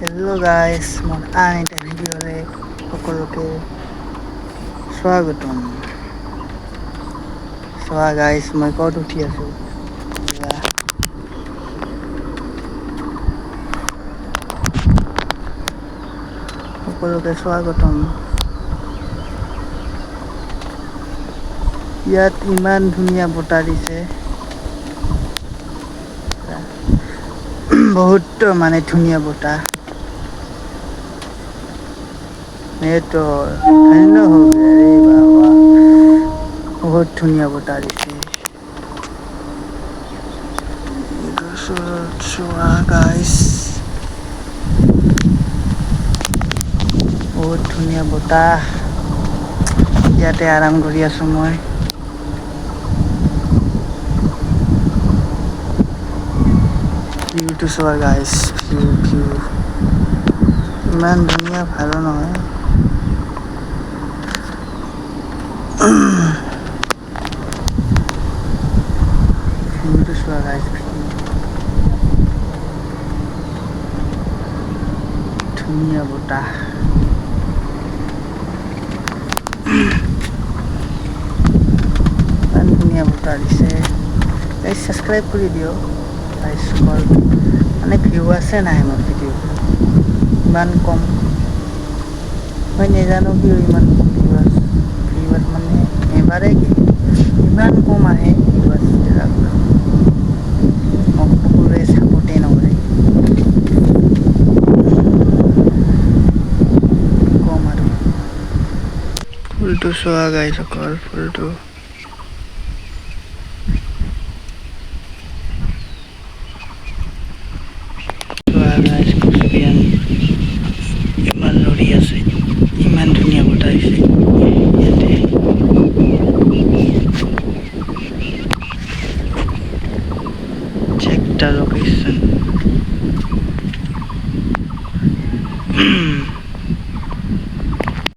Hello guys, মোৰ আন এটা ভিডিঅ'ৰে সকলোকে স্বাগতম। চোৱা গাইছ, মই ক'ত উঠি আছোঁ। সকলোকে স্বাগতম। ইয়াত ইমান ধুনীয়া বতাহ দিছে, বহুত মানে ধুনীয়া বতাহ। तो ठंड हो गया रे बाबा, बहुत धुनिया बता दिছে। गाइस बहुत ধুনিয়া বতাহ, ইয়াতে আৰাম কৰি আছোঁ মই। ভিউটো চোৱা গাইস, ভিউ ইমান ধুনীয়া, ভালো নহয়। ভিউটো চোৱা গাইস, ধুনীয়া বতাহ। ইমান ধুনীয়া বতাহ দিছে। গাইস সাবস্ক্ৰাইব কৰি দিও। গাইস মানে ভিউ আছে নাই মোৰ ভিডিঅ' ইমান কম, মই নাজানো কিয় ইমান কম ভিউৱাৰ্ছ মানে এবাৰে ইমান কম আহে ভিউৱাৰ্ছ। মোক সকলোৱে ছাপোৰ্টেই নকৰে, কম আৰু। ফুলটো চোৱা গাইছ, অকল ফুলটো ইমান লৰি আছে, ইমান ধুনীয়া বতাহ দিছে ইয়াতে। Check the location.